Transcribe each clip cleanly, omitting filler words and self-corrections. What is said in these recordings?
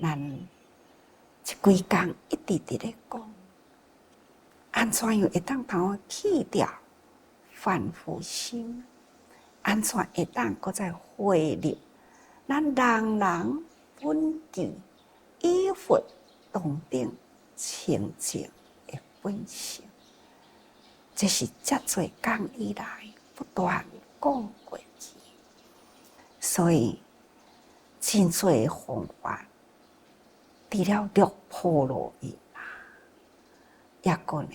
咱这几工一直伫咧讲，安怎样会当通去掉凡夫心？安怎会当搁再回入咱人人本具依佛同等清净的本性？这是遮侪工以来不断讲过去，所以真侪方法，除了六波罗蜜啦，也个呢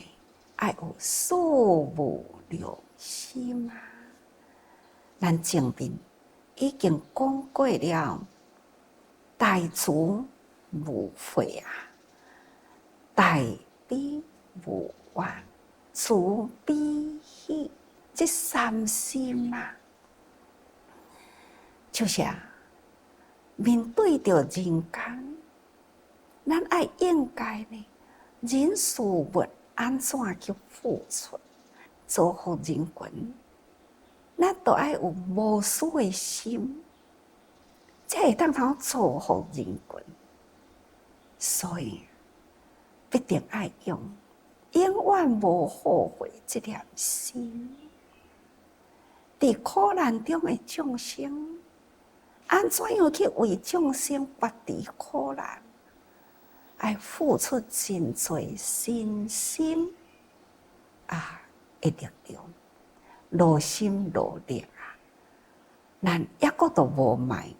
爱有四无量心啊。咱前面已经讲过了，大慈无悔啊，大悲无怨，慈悲喜，这三心啊，就是面对着人间，咱爱应该呢，人事物安怎去付出，造福人群，咱都爱有无私的心，才会当通造福人群。所以必定爱用永远无后悔这粒心。伫苦难中的众生，安怎样去为众生拔除苦难？爱付出真侪身心的力量，劳心劳力啊，咱抑个都无埋怨。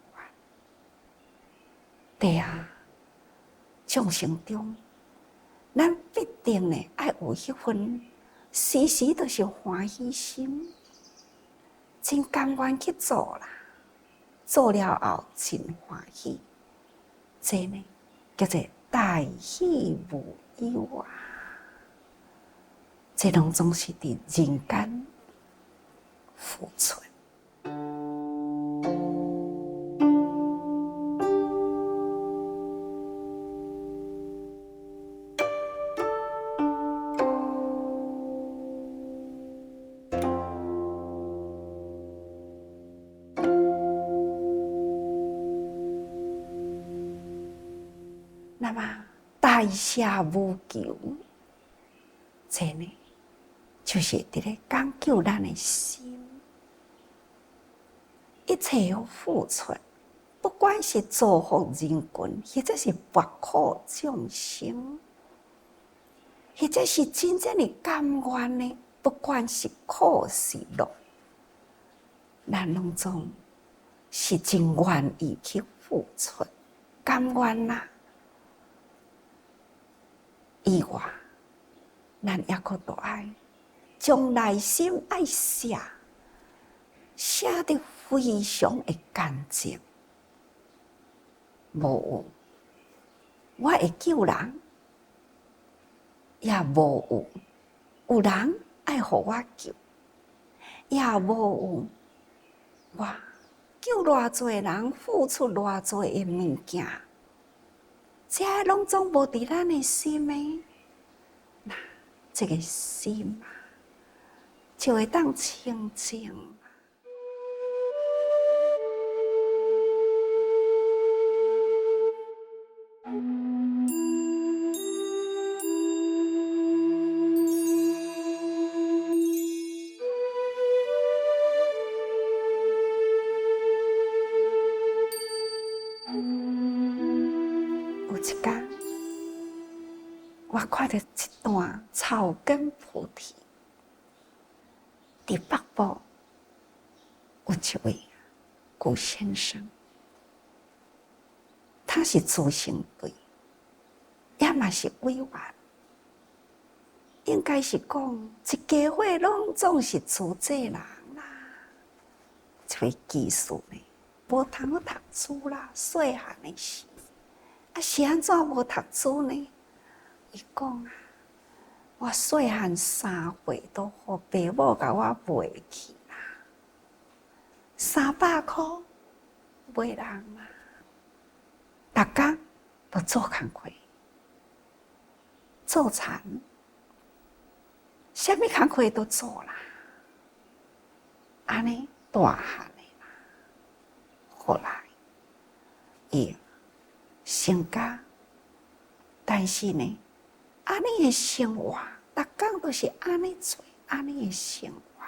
对啊，众生中，咱必定呢爱有迄份时时都是欢喜心，真甘愿去做啦，做了后真欢喜，这呢叫做大喜无忧啊！这拢总是伫人间付出。那么大舍无求，这呢，就是伫咧讲究咱的心，一切有付出，不管是造福人群，或者是拔苦众生，或者是真正的甘愿呢，不管是苦是乐，咱拢总是真愿意去付出，甘愿啦。以外，咱抑个都爱将内心爱写得非常的干净。无有我会救人，也无有人爱互我救，也无有我救偌侪人，付出偌侪的物件。这拢总无伫咱的心诶，那这个心就会当清净。我看到一段草根菩提，伫北部有一位古先生，他是自行队，也嘛是委员，应该是讲一家伙拢总是自济人啦。这位技师呢，无通去读书啦，细汉的时，是安怎无读书呢？伊讲我细汉3岁都互爸母甲我卖去啦，300块卖人啦，逐工都做工课，做田，啥物工课都做啦，安尼大汉的啦。后来，伊成家，但是呢，安尼的生活，逐工都是安尼做，安尼的生活。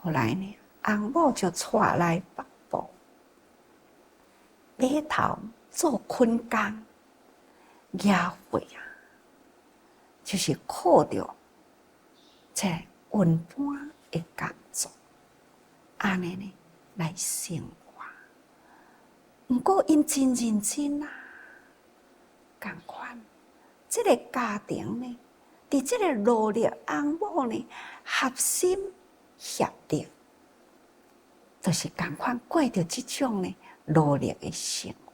后来呢，翁某就带来北部，码头做捆工，野货啊，就是靠着这运搬的工作，安尼呢来生活。不过因真认真啊，同款，这个家庭呢，伫这个努力翁某呢，合心协力，就是同款过着这种呢努力的生活。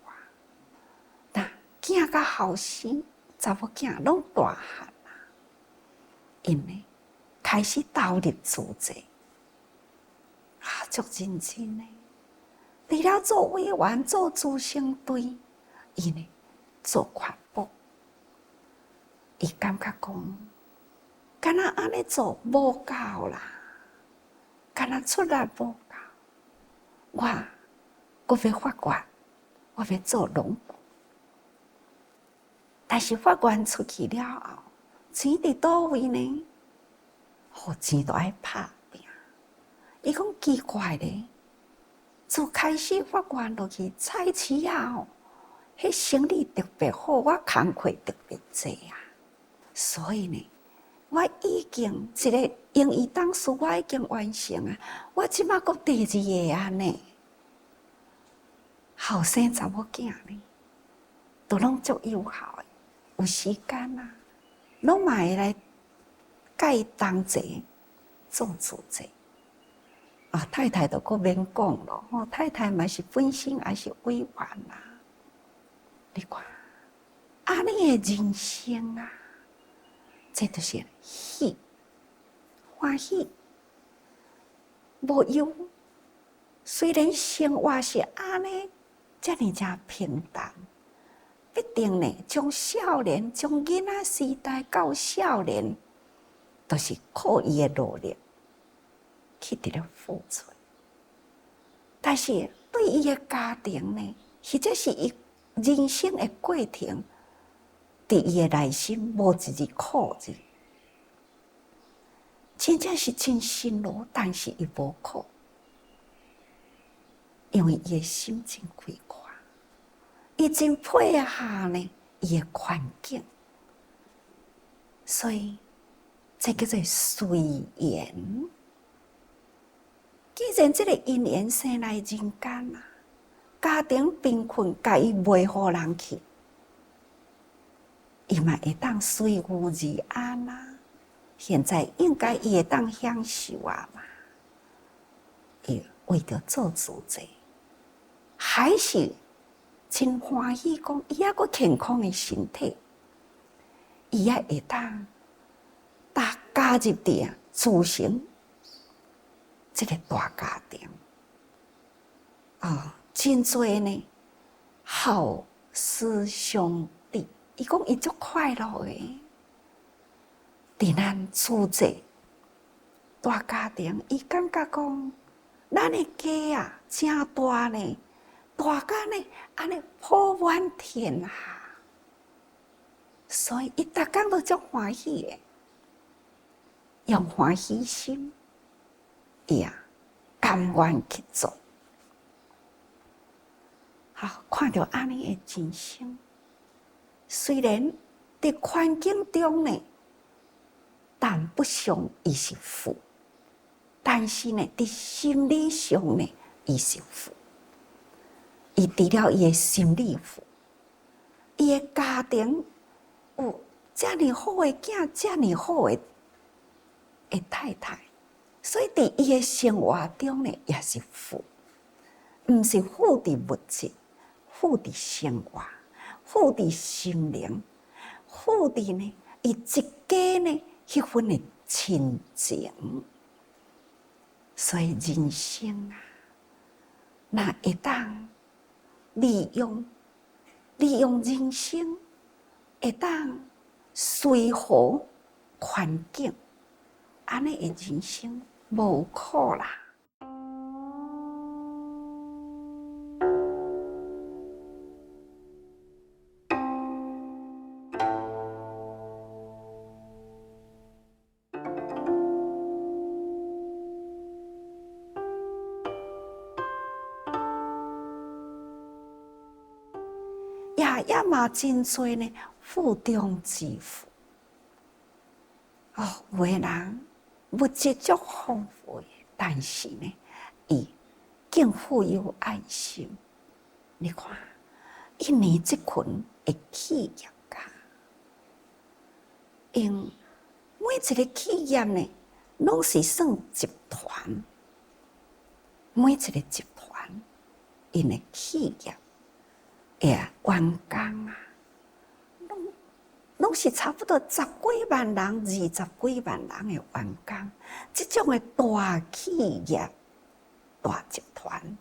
那囝甲后生查某囝拢大汉啦，因呢开始投入自济，足认真呢。除了做委员、做资生队，伊呢做环保，伊感觉讲，敢若安尼做无够啦，敢若出力无够，我要法官，我要做农部。但是法官出去了后，钱伫倒位呢？钱都爱拍拼。伊讲奇怪咧。自开始法官落去菜市啊，迄生意特别好，我工课特别济啊。所以呢，我已经一个英语档事我已经完成啊。我即马搁第二个啊呢，后生查某囝呢，都拢足友好诶，有时间啊，拢嘛会来甲伊同齐做主济。太太就搁免讲咯，太太嘛是本身也是委员啦。你看，安尼的人生啊，这就是喜欢喜，无忧。虽然生活是安尼，遮尔正平淡，必定呢，从少年，从囡仔时代到少年，都是靠伊的努力。去伫咧付出，但是对伊的家庭呢，或者是伊人生的过程，伫伊的内心无一字苦字，真正是真辛劳，但是伊无苦，因为伊的心真开阔，伊真配合呢伊的环境，所以这叫做随缘。既然这个因缘生来人间啊，家庭贫困，甲伊袂互人去，伊嘛会当随遇而安啊。现在应该伊会当享受啊嘛。伊为着做主济，还是真欢喜讲，伊还阁健康的身体，伊也会当加入伫自成。这个大家庭真多呢，好思兄弟，伊讲伊足快乐的。伫咱自济大家庭，伊感觉讲，咱的家啊，真大呢，大家呢，安尼普满天下，所以伊逐工都足欢喜的，用欢喜心。甘愿去做，好看到安尼的人生。虽然伫环境中呢，谈不上伊是富，但是呢，伫心理上呢，伊是富。伊除了伊的心理富，伊的家庭有遮尔好的囝，遮尔好的太太。所以伫伊的生活中呢，也是富，毋是富伫物质，富伫生活，富伫心灵，富伫呢，伊一家呢迄份的亲情。所以人生啊，若会当利用人生，会当随和环境，安尼的人生。无苦啦。也嘛真多呢，富中之富。有的人物质足丰富的，但是呢，伊更富有爱心。你看，印尼这群的企业家，因每一个企业呢，拢是算集团，每一个集团，因的企业员工啊，拢是差不多10几万人、20几万人的员工，这种的大企业、大集团，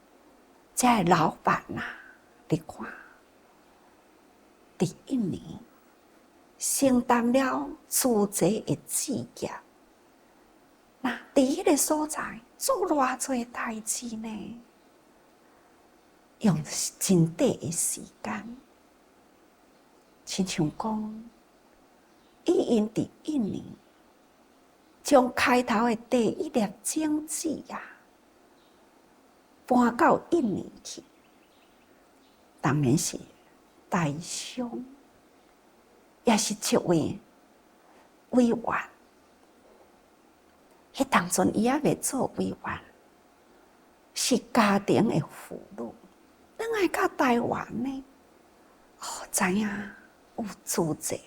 这老板啊，你看，第一年承担了资济的置业，那伫迄个所在做偌济代志呢？用真短的时间，亲像讲，因伫一年将开头的第一粒种子啊，搬到印尼去，当然是大商，也是一位委员。迄当阵伊也未做委员，是家庭的妇女。等来到台湾呢，知影有资济，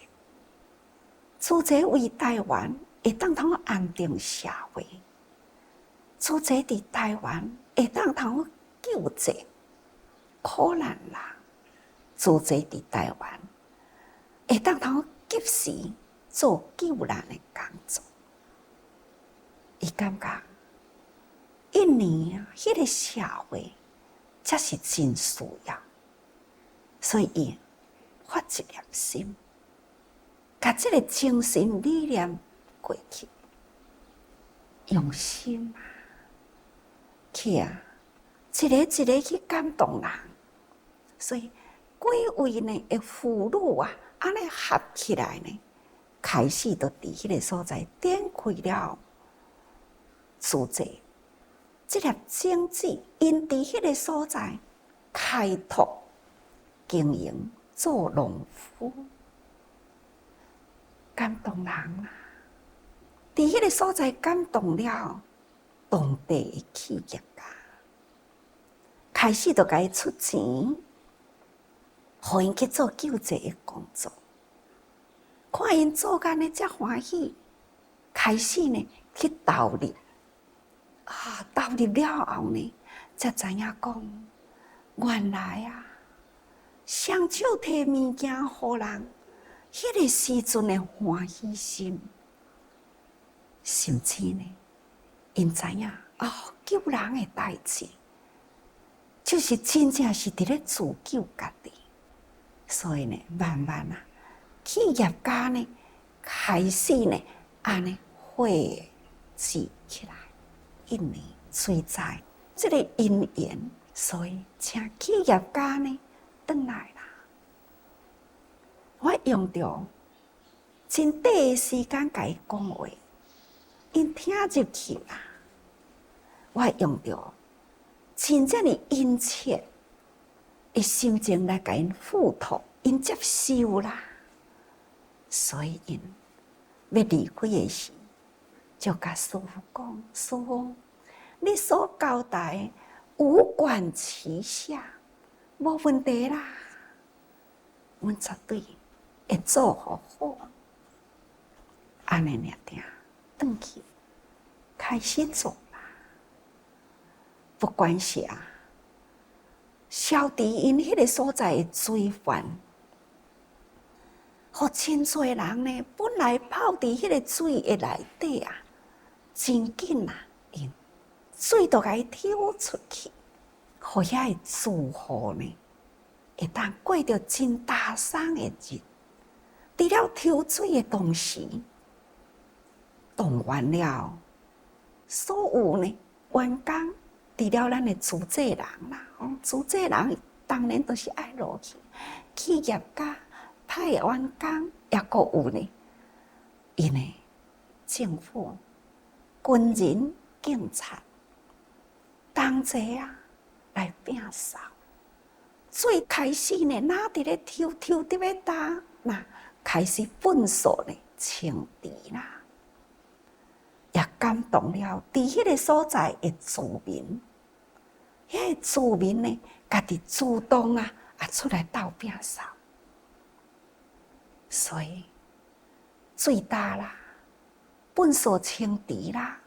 资济为台湾会当通安定社会，资济伫台湾会当通救济苦难人，资济伫台湾会当通及时做救人的工作。伊感觉印尼迄个社会才是真需要，所以伊发一粒心，把这个精神理念过去，用心去一个一个去感动人，所以几位呢的妇女啊，安尼合起来呢，开始就伫迄个所在展开了资济。这粒种子，因伫迄个所在开拓经营做农夫，感动人啊！伫迄个所在感动了当地的企业家，开始就甲伊出钱，互因去做救济的工作。看因做干呢，才欢喜，开始呢去投入。投入了后呢，才知影讲，原来啊，双手摕物件互人，迄个时阵的欢喜心，甚至呢，因知影救人的代志，就是真正是伫咧自救家己。所以呢，慢慢啊，企业家呢，开始呢，安尼汇聚起来。印尼随在这个因缘，所以请企业家呢转来啦。我用着真短的时间甲伊讲话，因听入去啦。我用着真正的殷切的心情来甲因付托，因接受啦。所以因要离开的时，就甲师父讲：师父，你所交代五管齐下，无问题啦，阮绝对会做好。安尼尔定，转去开始做啦。不管是消除因迄个所在的罪犯，互真侪人呢，本来泡伫迄个水的内底真紧因水都甲伊抽出去，互遐个住户呢，会当过着真大爽的日。除了抽水的同时，动员了所有呢员工，除了咱的资济人啦，资济人当然都是爱落去，企业家派员工也阁有呢，因为政府、军人、警察。同齐来摒扫，水开始呢，哪伫咧抽抽伫咧打，那开始粪扫呢清除啦，也感动了。伫迄个所在的住民，迄个住民呢，家己主动出来斗拼扫，所以水打啦，粪扫清除啦，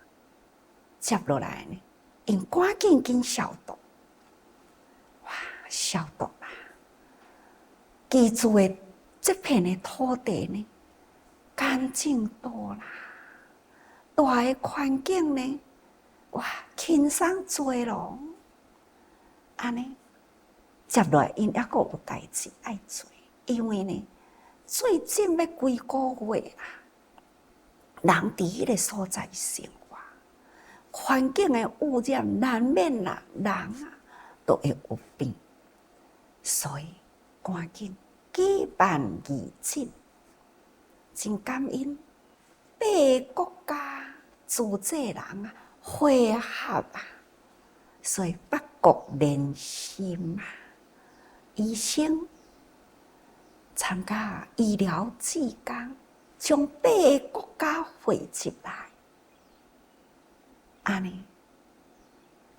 接落来呢，因赶紧消毒。消毒啦，居住的这片的土地呢，干净多啦，大的环境呢，哇，轻松多咯。安尼，接落来因还阁有代志爱做，因为呢，最近要几个月啦，人伫迄个所在生活，环境的污染难免啦，人都会有病。所以，赶紧举办义诊，真感恩8个国家组织人会合所以八国联心医生参加医疗志工，将8个国家汇集来，安尼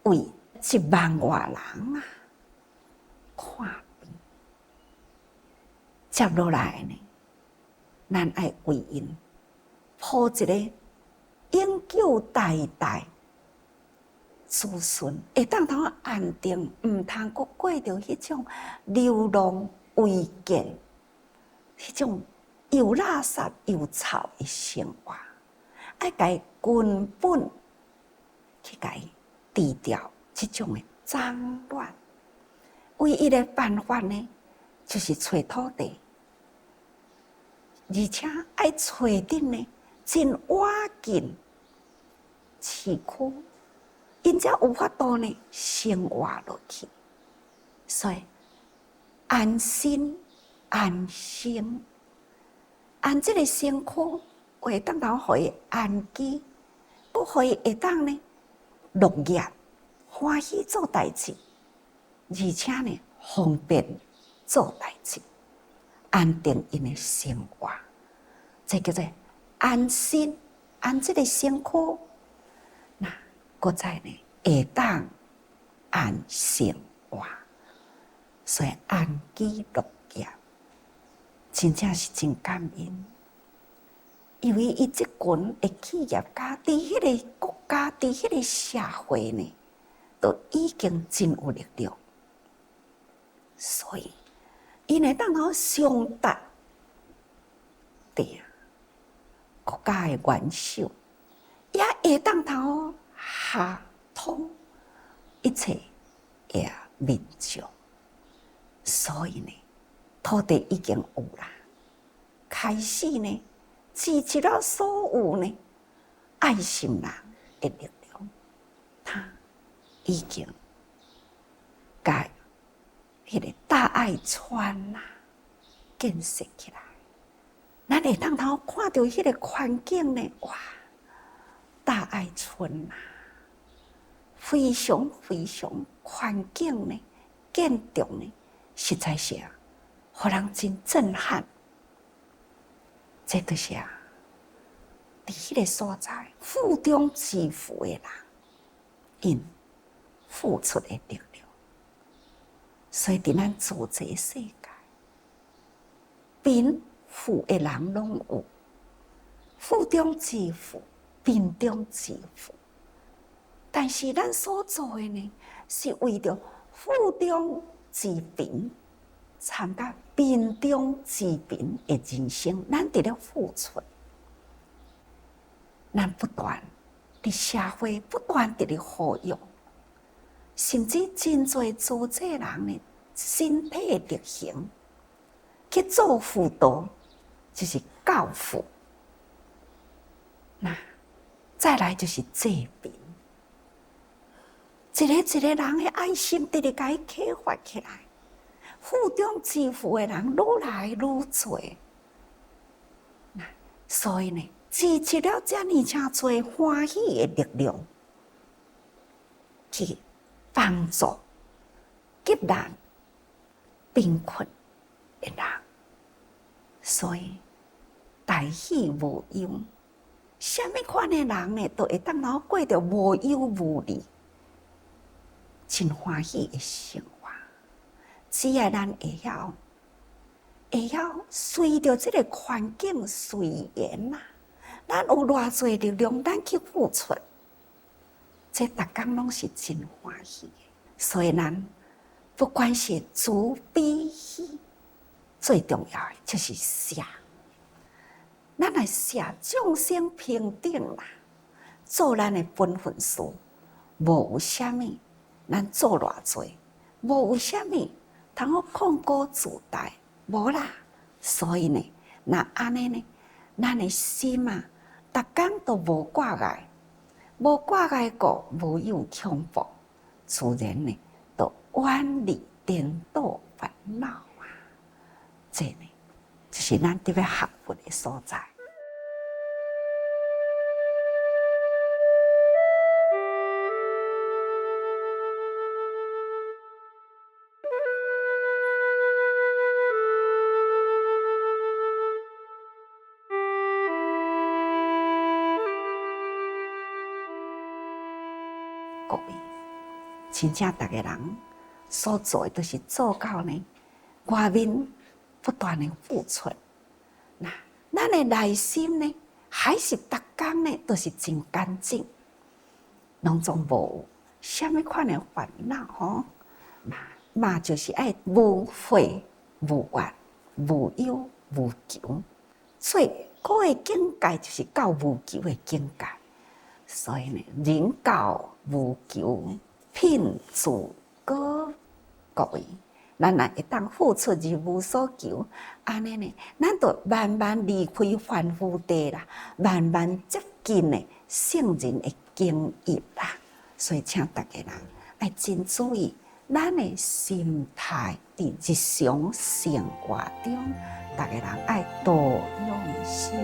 为1万多人看病，接落来呢，咱爱为因铺一个永久代代子孙会当通安定，毋通阁过着迄种流浪违建、迄种又垃圾又臭的生活，爱甲伊根本去甲伊治掉即种的脏乱。唯一的办法呢，就是找土地，而且爱找得呢真远近市区，因才有法度呢生活落去。所以安心安生，安这个身躯会当通互伊安居，不互伊会当呢乐业欢喜做代志。而且呢，方便做代志，安定因的生活，这叫做安心安这个身躯。那搁再呢，会当安生活，所以安居乐业，真正是真感恩。因为伊这群的企业家，伫迄个国家，伫迄个社会呢，都已经真有力量。所以，因会当好相达对国家的元首，也会当头下通一切的民众。所以呢，土地已经有啦，开始呢，集结了所有呢爱心人的力量，他已经改。迄个大爱村建设起来，咱会当头看到迄个环境呢，哇！大爱村非常非常环境呢，建筑呢，实在是互人真震撼。这就是伫迄个所在负中致富的人，因付出的力量。所以，伫咱做这个世界，贫富的人拢有，富中致富，贫中致富。但是，咱所做的呢，是为着富中致贫，参加贫中致贫的人生，咱伫咧付出，咱不断伫社会不断伫咧活跃。甚至真侪组织人呢，身体力行去做辅导，就是教辅。那再来就是济贫，一个一个人的爱心直直甲伊启发起来，富中致富的人愈来愈多。所以呢，集结了遮尔诚侪欢喜的力量，去帮助急难贫困的人，所以大喜无忧。什么款的人呢，都会当然后过着无忧无虑、真欢喜的生活。只要咱会晓随着这个环境随缘呐，咱有偌济力量，咱去付出，这逐工拢是真欢喜的。所以咱不管是慈悲喜，最重要的就是舍。咱来舍众生平等啦，做咱的本分事，无有啥物，咱做偌济，无有啥物，通好控高自大，无啦。所以呢，那安尼呢，咱的心啊，逐工都无挂碍，无挂碍过，无有恐怖，自然呢，就远离颠倒烦恼啊。这呢，就是咱特别学佛的所在。各位，真正逐个人所做的，都是做到呢，外面不断的付出。那咱的内心呢，还是逐工呢，都是真干净，拢总无什么款的烦恼吼。嘛就是爱无悔、无怨、无忧、无求，最高的境界就是到无求的境界。所以呢，人到无求，品自高。各位，咱若会当付出而无所求，安尼呢，咱就慢慢离开凡夫地啦，慢慢接近呢圣人的境界啦。所以，请大家人爱真注意咱的心态，伫日常生活中，大家人爱多用心。